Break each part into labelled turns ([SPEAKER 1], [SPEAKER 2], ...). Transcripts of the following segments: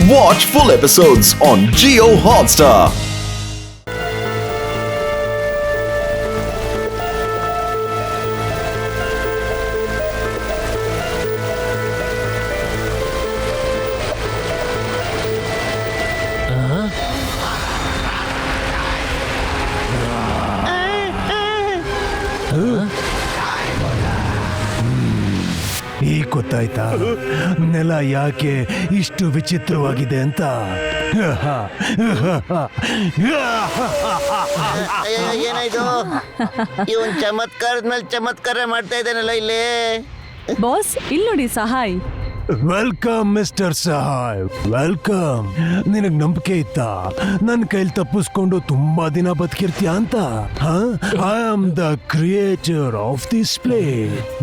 [SPEAKER 1] Watch full episodes on Jio Hotstar.
[SPEAKER 2] ಈಗ ಗೊತ್ತಾಯ್ತಾ ನೆಲ ಯಾಕೆ ಇಷ್ಟು ವಿಚಿತ್ರವಾಗಿದೆ ಅಂತ.
[SPEAKER 3] ಏನಾಯ್ತು? ಇವನ್ ಚಮತ್ಕಾರದ ಮೇಲೆ ಚಮತ್ಕಾರ ಮಾಡ್ತಾ ಇದ್ದಾನಲ್ಲ ಇಲ್ಲಿ.
[SPEAKER 4] ಬಾಸ್ ಇಲ್ಲಿ ನೋಡಿ ಸಹಾಯ್.
[SPEAKER 2] ವೆಲ್ಕಮ್ ಮಿಸ್ಟರ್ ಸಹಾಯ್, ವೆಲ್ಕಮ್. ನಿನಗ್ ನಂಬಿಕೆ ಇತ್ತಾ ನನ್ನ ಕೈಲಿ ತಪ್ಪಿಸ್ಕೊಂಡು ತುಂಬಾ ದಿನ ಬದುಕಿರ್ತೀಯ ಅಂತ? I am the creator of this play.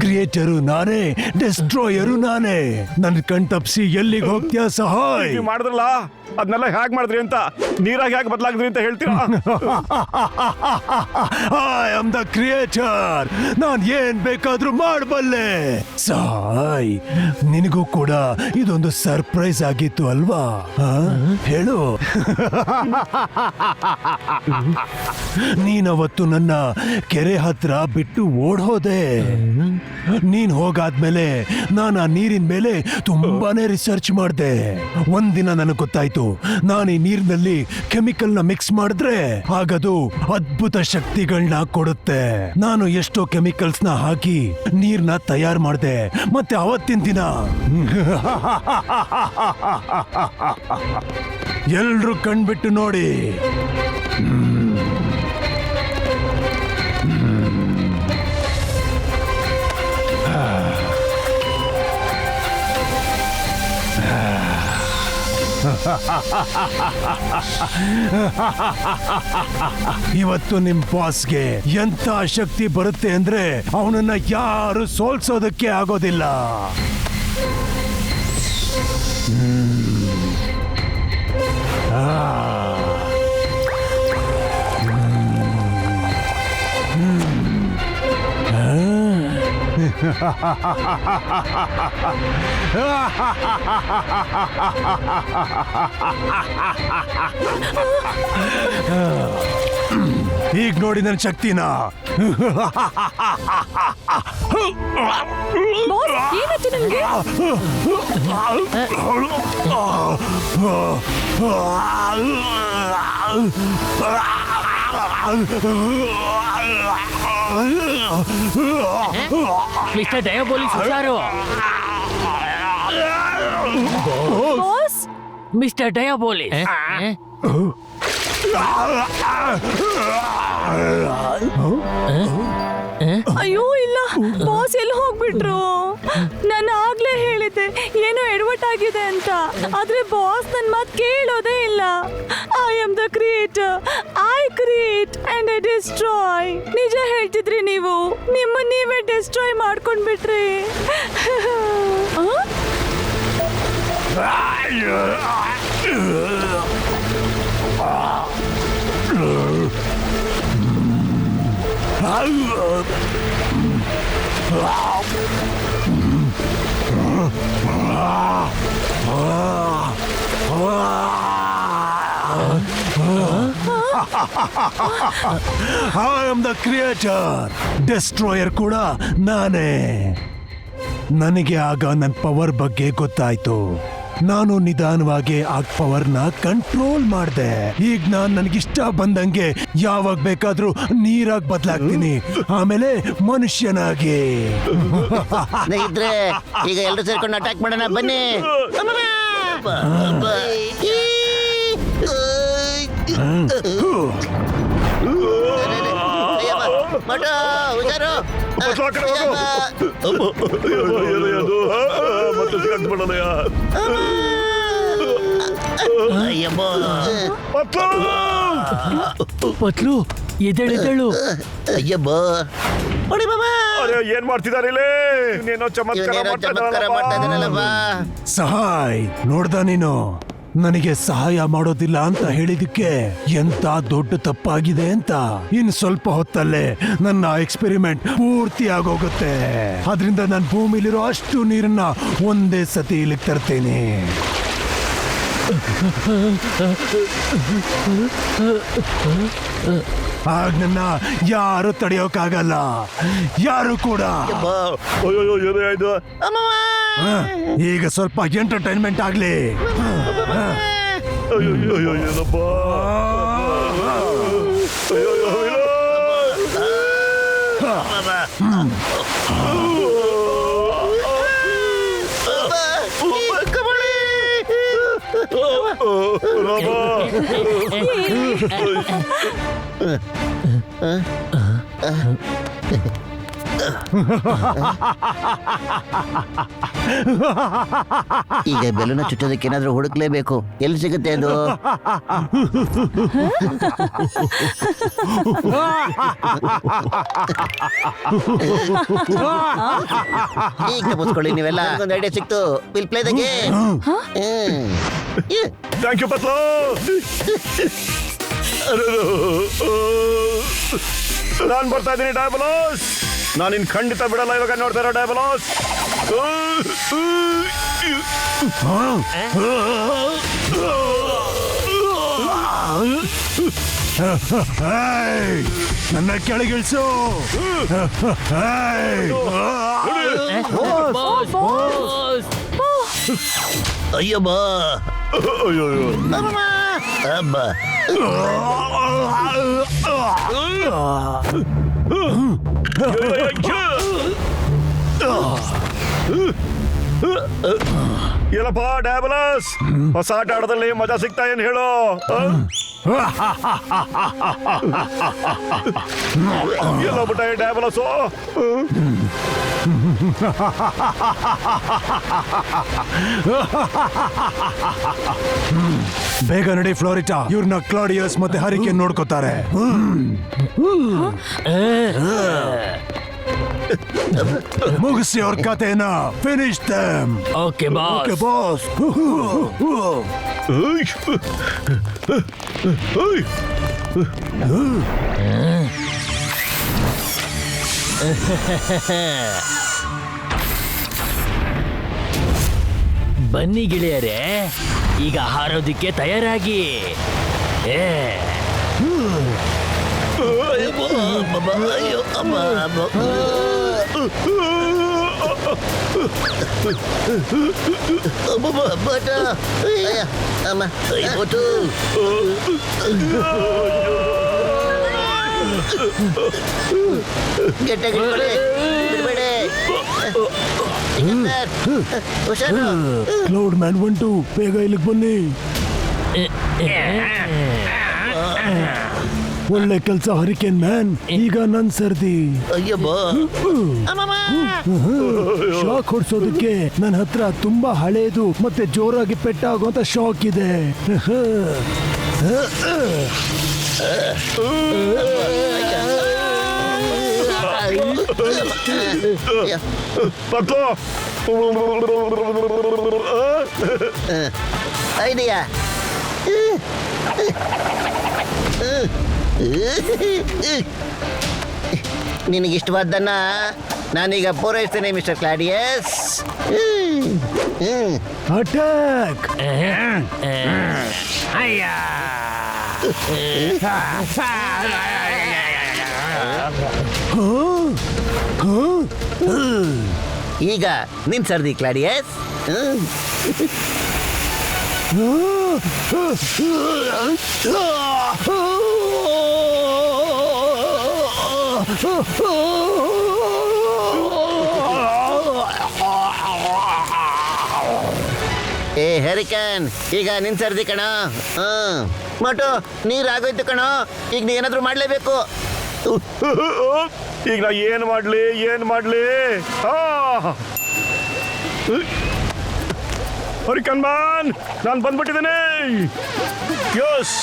[SPEAKER 2] Creator ನಾನೇ, ಡೆಸ್ಟ್ರಾಯರು ನಾನೇ. ನನ್ ಕಣ್ ತಪ್ಪಿಸಿ ಎಲ್ಲಿಗೆ ಹೋಗ್ತೀಯ ಸಹಾಯ್?
[SPEAKER 5] ಮಾಡಿದ್ರಲ್ಲ ಅದನ್ನೆಲ್ಲ ಹೇಗ್ ಮಾಡಿದ್ರಿ ಅಂತ, ನೀರಾಗಿ ಹೇಗೆ ಬದಲಾಗಿದ್ರಿ ಅಂತ ಹೇಳ್ತೀರಾ?
[SPEAKER 2] I am the creator. ನಾನ್ ಏನ್ ಬೇಕಾದ್ರೂ ಮಾಡಬಲ್ಲೆ ಸಹಾಯ್. ನಿನಗೂ ಕೂಡ ಇದೊಂದು ಸರ್ಪ್ರೈಸ್ ಆಗಿತ್ತು ಅಲ್ವಾ? ಹೇಳು. ನೀನವತ್ತು ನನ್ನ ಕೆರೆ ಹತ್ರ ಬಿಟ್ಟು ಓಡ್ ಹೋದೆ. ನೀನ್ ಹೋಗಾದ್ಮೇಲೆ ನಾನು ಆ ನೀರಿನ ಮೇಲೆ ತುಂಬಾನೇ ರಿಸರ್ಚ್ ಮಾಡಿದೆ. ಒಂದಿನ ನನಗೆ ಗೊತ್ತಾಯ್ತು, ನಾನು ಈ ನೀರಿನಲ್ಲಿ ಕೆಮಿಕಲ್ ನ ಮಿಕ್ಸ್ ಮಾಡಿದ್ರೆ ಆಗದು ಅದ್ಭುತ ಶಕ್ತಿಗಳನ್ನ ಕೊಡುತ್ತೆ. ನಾನು ಎಷ್ಟೋ ಕೆಮಿಕಲ್ಸ್ ನ ಹಾಕಿ ನೀರ್ನ ತಯಾರು ಮಾಡಿದೆ. ಮತ್ತೆ ಅವತ್ತಿನ ದಿನ ಎಲ್ರು ಕಣ್ಬಿಟ್ಟು ನೋಡಿ. ಇವತ್ತು ನಿಮ್ ಬಾಸ್ಗೆ ಎಂತ ಶಕ್ತಿ ಬರುತ್ತೆ ಅಂದ್ರೆ ಅವನನ್ನ ಯಾರು ಸೋಲ್ಸೋದಕ್ಕೆ ಆಗೋದಿಲ್ಲ. ಈಗ ನೋಡಿ ನನ್ನ ಶಕ್ತಿನ.
[SPEAKER 4] ಬಾಸ್ ಏನಾಯ್ತು ನಿಮ್ಗೆ?
[SPEAKER 6] ಮಿಸ್ಟರ್ ಡಯಾಬೋಲಿಸ್ ಹುಷಾರು.
[SPEAKER 4] ಬಾಸ್
[SPEAKER 6] ಮಿಸ್ಟರ್ ಡಯಾಬೋಲಿಸ್
[SPEAKER 4] ಅಯ್ಯೋ ಇಲ್ಲ, ಬಾಸ್ ಎಲ್ಲಿ ಹೋಗ್ಬಿಟ್ರು? ನಾನು ಆಗ್ಲೇ ಹೇಳಿದ್ದೆ ಏನೋ ಎಡವಟ್ಟಾಗಿದೆ ಅಂತ, ಆದ್ರೆ ಬಾಸ್ ನನ್ ಮಾತ್ ಕೇಳೋದೇ ಇಲ್ಲ. I am the creator. I create and I destroy. ನಿಜ ಹೇಳ್ತಿದ್ರಿ ನೀವು, ನಿಮ್ಮ ನೀವೇ ಡಿಸ್ಟ್ರಾಯ್ ಮಾಡ್ಕೊಂಡ್ಬಿಟ್ರಿ.
[SPEAKER 2] I am the creator. Destroyer ಕೂಡ ನಾನೇ. ನನಗೆ ಆಗ ನನ್ನ ಪವರ್ ಬಗ್ಗೆ ಗೊತ್ತಾಯ್ತು. ನಾನು ನಿಧಾನವಾಗಿ ಆ ಪವರ್ನ ಕಂಟ್ರೋಲ್ ಮಾಡಿದೆ. ಈಗ ನಾನು ನನಗಿಷ್ಟ ಬಂದಂಗೆ ಯಾವಾಗ ಬೇಕಾದ್ರೂ ನೀರಾಗಿ ಬದಲಾಗ್ತೀನಿ, ಆಮೇಲೆ ಮನುಷ್ಯನಾಗಿ.
[SPEAKER 3] ಇದ್ರೆ ಈಗ ಎಲ್ಲರೂ ಸೇರ್ಕೊಂಡು ಅಟ್ಯಾಕ್ ಮಾಡೋಣ ಬನ್ನಿ.
[SPEAKER 6] ಪತ್ಲು ಎದ್ದೇಳು.
[SPEAKER 3] ಅಯ್ಯಬ್ಬೋ
[SPEAKER 5] ಏನ್ ಮಾಡ್ತಿದ್ದಾರೆ ಇಲ್ಲಿ? ನೀನೋ ಚಮತ್ಕಾರ ಮಾಡ್ತಾ ಇದ್ದಾನಲ್ಲಪ್ಪ.
[SPEAKER 2] ಸಹಾಯ್ ನೋಡ್ದ ನೀನು? ನನಗೆ ಸಹಾಯ ಮಾಡೋದಿಲ್ಲ ಅಂತ ಹೇಳಿದಕ್ಕೆ ಎಂತ ದೊಡ್ಡ ತಪ್ಪಾಗಿದೆ ಅಂತ. ಇನ್ ಸ್ವಲ್ಪ ಹೊತ್ತಲ್ಲೇ ನನ್ನ ಎಕ್ಸ್ಪೆರಿಮೆಂಟ್ ಪೂರ್ತಿ ಆಗೋಗುತ್ತೆ. ಅದರಿಂದ ನಾನು ಭೂಮಿಲಿರೋ ಅಷ್ಟು ನೀರನ್ನ ಒಂದೇ ಸತಿ ಇಲ್ಲಿಗೆ ತರ್ತೇನೆ. ಆಗ ನನ್ನ ಯಾರು ತಡೆಯೋಕ್ಕಾಗಲ್ಲ, ಯಾರು ಕೂಡ.
[SPEAKER 5] ಅಯ್ಯೋ ಏನೇ ಆಯ್ತು?
[SPEAKER 2] ಹ, ಈಗ ಸ್ವಲ್ಪ ಎಂಟರ್ಟೈನ್ಮೆಂಟ್ ಆಗ್ಲಿ.
[SPEAKER 5] ಅಯ್ಯೋ ಏನಪ್ಪ? ಅಯ್ಯೋ
[SPEAKER 3] ಈಗ ಬೆಲೂನ ಚುಚ್ಚೋದಕ್ಕೆ ಏನಾದ್ರೂ ಹುಡುಕ್ಲೇಬೇಕು. ಎಲ್ಲಿ ಸಿಗುತ್ತೆ ಅದು? ಈಗ ಮುಚ್ಕೊಳ್ಳಿ ನೀವೆಲ್ಲ. ಒಂದು ಐಡಿಯಾ ಸಿಕ್ತು. Will play the game.
[SPEAKER 5] Thank you Patlu. ನಾನು ಬರ್ತಾ ಇದ್ದೀನಿ ಡಯಾಬಲಾಸ್. ನಾನು ಇನ್ ಖಂಡಿತ ಬಿಡಲ್ಲ. ಇವಾಗ ನೋಡ್ತಾ ಇರೋ ಡಯಾಬಲಾಸ್.
[SPEAKER 2] ನನ್ನ ಕೆಳಗಿಳಿಸು.
[SPEAKER 3] ಅಯ್ಯೋ ಬಾ.
[SPEAKER 5] ಅಯ್ಯೋ
[SPEAKER 3] ಅಬ್ಬ.
[SPEAKER 5] ಏನಪ್ಪ ಡಯಾಬಲಾಸ್, ಹೊಸ ಆಟ ಆಡೋದ್ರಲ್ಲಿ ಮಜಾ ಸಿಗ್ತಾ ಏನ್ ಹೇಳು? ಎಲ್ಲ ಬಿಟ್ಟ ಡಯಾಬಲಾಸು.
[SPEAKER 2] ಬೇಗ ನಡಿ ಫ್ಲೋರಿಟಾ. ಇವ್ರನ್ನ ಕ್ಲಾಡಿಯಸ್ ಮತ್ತೆ ಹರಿಕೇನ್ ನೋಡ್ಕೋತಾರೆ. ಮುಗಿಸಿ ಅವ್ರ ಕಥೆನ. Finish them.
[SPEAKER 6] Okay
[SPEAKER 2] okay
[SPEAKER 6] boss.
[SPEAKER 2] Boss.
[SPEAKER 6] ಬನ್ನಿ ಗೆಳೆಯರೇ, ಈಗ ಹಾರೋದಿಕ್ಕೆ ತಯಾರಾಗಿ.
[SPEAKER 3] ಅಯ್ಯೋ ಅಮ್ಮ. ಬಟ. ಅಮ್ಮ ಬಟು. ಗಟ್ಟಾಗಿ ಬಿಡಬೇಡಿ. ಹುಷಾರು.
[SPEAKER 2] ಕ್ಲೌಡ್ ಮ್ಯಾನ್ 1 2 ಬೇಗ ಇಲ್ಲಿಗೆ ಬನ್ನಿ. ಒಳ್ಳೆ ಕೆಲಸ ಹರಿಕೇನ್ ಮ್ಯಾನ್. ಈಗ ನನ್ ಸರ್ದಿ.
[SPEAKER 3] ಅಯ್ಯೋ ಬಾ.
[SPEAKER 2] ಶಾಕ್ ಹೊಡ್ಸೋದಕ್ಕೆ ನನ್ನ ಹತ್ರ ತುಂಬಾ ಹಳೇದು ಮತ್ತೆ ಜೋರಾಗಿ ಪೆಟ್ಟಾಗುವಂತ ಶಾಕ್ ಇದೆ.
[SPEAKER 5] ಪತ್ಲು
[SPEAKER 3] ಐಡಿಯಾ. ನಿನಗಿಷ್ಟವಾದ್ದನ್ನ ನಾನೀಗ ಪೂರೈಸ್ತೇನೆ ಮಿಸ್ಟರ್ ಕ್ಲಾಡಿಯಸ್.
[SPEAKER 2] ಅಟ್ಯಾಕ್.
[SPEAKER 3] ಈಗ ನಿನ್ ಸರ್ದಿ ಕ್ಲಾಡಿಯಸ್. ಏ ಹೆರಿಕನ್, ಈಗ ನಿನ್ ಸರ್ದಿ ಕಣ. ಮಟು ನೀರಾಗೋಯ್ತು ಕಣ. ಈಗ ನೀ ಏನಾದ್ರೂ ಮಾಡ್ಲೇಬೇಕು.
[SPEAKER 5] ಈಗ ನಾ ಏನ್ ಮಾಡ್ಲಿ? ಹರಿಕನ್ ಮ್ಯಾನ್, ನಾನು ಬಂದ್ಬಿಟ್ಟಿದ್ದೇನೆ. ಯಸ್,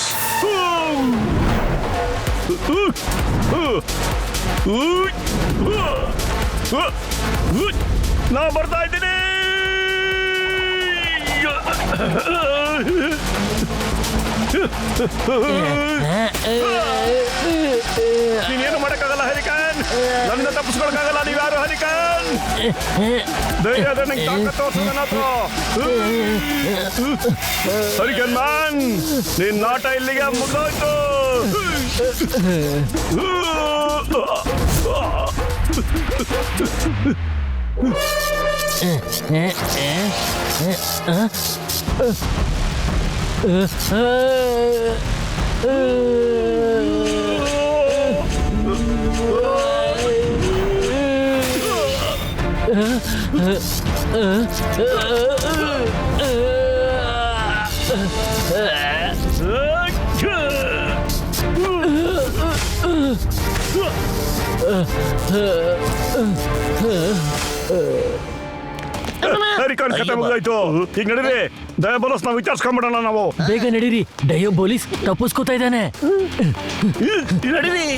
[SPEAKER 5] ನಾ ಬರ್ತಾ ಇದ್ದೀನಿ. ನೀನೇನು ಮಾಡಕ್ಕಾಗಲ್ಲ ಹರಿಕನ್, ನನ್ನ ತಪ್ಪಿಸ್ಕೊಳಕ್ಕಾಗಲ್ಲ ನೀವ್ಯಾರು ಹರಿಕನ್. ಧೈರ್ಯ ಅದ ನಂಗೆ ತಾಕತ್ತು ತೋರ್ಸು ನನ್ನ ಹತ್ರ. ಹರಿಕನ್ ಮ್ಯಾನ್, ನಿನ್ ನಾಟ ಇಲ್ಲಿಗೆ ಮುಗ್ದೋಯ್ತು. ಹರಿಕನ್ ಕತೆ ಮುಗ್ದಾಯ್ತು. ಈಗ ನಡೀರಿ, ಡಯಾಬೋಲಸ್ ನಾವು ವಿಚಾರಿಸ್ಕೊಂಡ್ಬಿಡೋಣ ನಾವು.
[SPEAKER 6] ಬೇಗ ನಡೀರಿ, ಡಯಾಬೋಲಿಸ್ ತಪ್ಪಿಸ್ಕೋತಾ ಇದ್ದಾನೆ.
[SPEAKER 5] ನಡೀರಿ.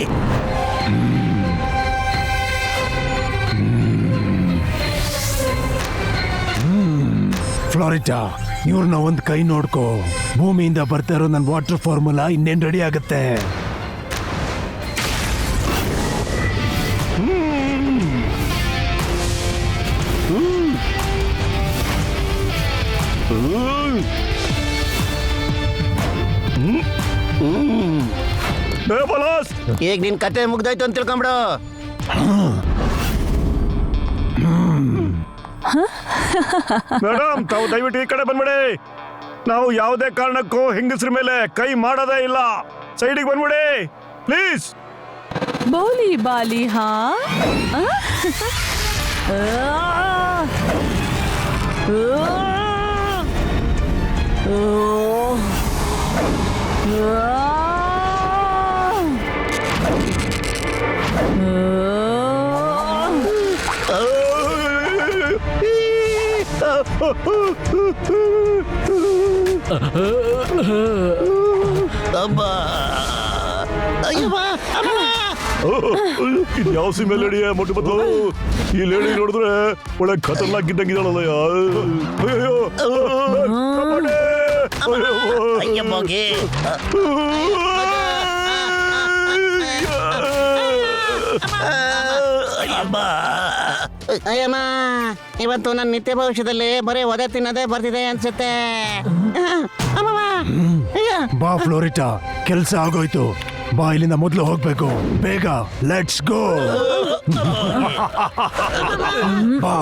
[SPEAKER 2] ಫ್ಲೋರಿಟಾ, ಇವ್ರನ್ನ ಒಂದ್ ಕೈ ನೋಡ್ಕೋ. ಭೂಮಿಯಿಂದ ಬರ್ತಾ ಇರೋ ನನ್ನ ವಾಟರ್ ಫಾರ್ಮುಲಾ ಇನ್ನೇನ್ ರೆಡಿ ಆಗುತ್ತೆ.
[SPEAKER 5] ಡಯಾಬೋಲಸ್,
[SPEAKER 3] ಈಗ ನಿನ್ ಕತೆ ಮುಗ್ದೋಯ್ತು ಅಂತ ತಿಳ್ಕೊಂಬಿಡು.
[SPEAKER 5] ಮೇಡಮ್, ತಾವು ದಯವಿಟ್ಟು ಈ ಕಡೆ ಬಂದ್ಬಿಡಿ. ನಾವು ಯಾವುದೇ ಕಾರಣಕ್ಕೂ ಹೆಂಗಸ್ರ ಮೇಲೆ ಕೈ ಮಾಡೋದೇ ಇಲ್ಲ. ಸೈಡಿಗೆ ಬಂದ್ಬಿಡಿ ಪ್ಲೀಸ್.
[SPEAKER 4] ಬೋಲಿ ಬಾಲಿ ಹಾ
[SPEAKER 5] ಇದು ಯಾವ ಸಿಮೆ ಲೇಡಿಯ ಮೊಟ್ಟೆ ಬತ್ತು. ಈ ಲೇಡಿ ನೋಡಿದ್ರೆ ಒಳ್ಳೆ ಖತರ್ನಾಕ್ ಇದ್ದಂಗಿದ್ದಾಳಲ್ಲ. ಅಯ್ಯೋ,
[SPEAKER 3] ಅಯ್ಯಮ್ಮ, ಇವತ್ತು ನನ್ನ ನಿತ್ಯ ಭವಿಷ್ಯದಲ್ಲಿ ಬರೀ ಒದೆ ತಿನ್ನೋದೇ ಬರ್ತಿದೆ ಅನ್ಸುತ್ತೆ.
[SPEAKER 2] ಬಾ ಫ್ಲೋರಿಟಾ, ಕೆಲ್ಸ ಆಗೋಯ್ತು. ಬಾ, ಇಲ್ಲಿಂದ ಮೊದಲು ಹೋಗ್ಬೇಕು. ಬೇಗ, ಲೆಟ್ಸ್ ಗೋ. ಬಾ.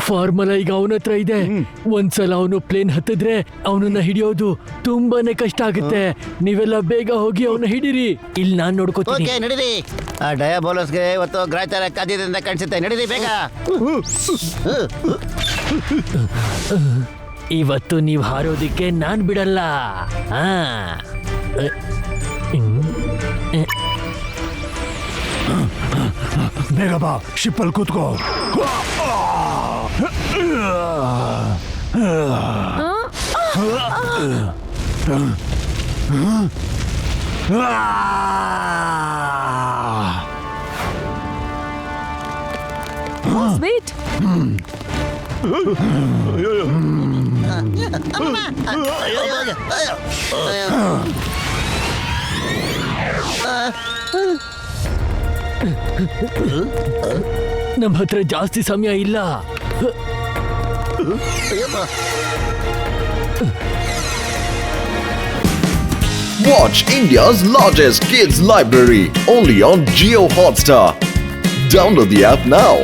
[SPEAKER 6] ಫಾರ್ಮುಲಾ ಈಗ ಅವನ ಹತ್ರ ಇದೆ. ಒಂದ್ಸಲ ಅವನು ಪ್ಲೇನ್ ಹತ್ತಿದ್ರೆ ಅವನನ್ನ ಹಿಡಿಯೋದು ತುಂಬಾನೇ ಕಷ್ಟ ಆಗುತ್ತೆ. ನೀವೆಲ್ಲ ಬೇಗ ಹೋಗಿ ಅವನ್ನ ಹಿಡೀರಿ, ಇಲ್ಲಿ ನಾನ್ ನೋಡ್ಕೋತೀನಿ.
[SPEAKER 3] ಓಕೆ, ನಡೀರಿ. ಆ ಡಯಾಬೋಲಸ್ಗೆ ಇವತ್ತು ಗ್ರಾಚಾರ ಕಾದಿದೆ ಅಂತ ಕಾಣಿಸುತ್ತೆ. ನಡೀರಿ ಬೇಗ.
[SPEAKER 6] ಇವತ್ತು ನೀವ್ ಹಾರೋದಿಕ್ಕೆ ನಾನ್ ಬಿಡಲ್ಲ.
[SPEAKER 2] ಬೇಗ ಬಾ, ಶಿಪ್ಪಲ್ಲಿ ಕೂತ್ಕೋ.
[SPEAKER 4] Wait.
[SPEAKER 6] ನಮ್ ಹತ್ರ ಜಾಸ್ತಿ ಸಮಯ ಇಲ್ಲ.
[SPEAKER 1] Watch India's largest kids library only on Jio Hotstar. Download the app now.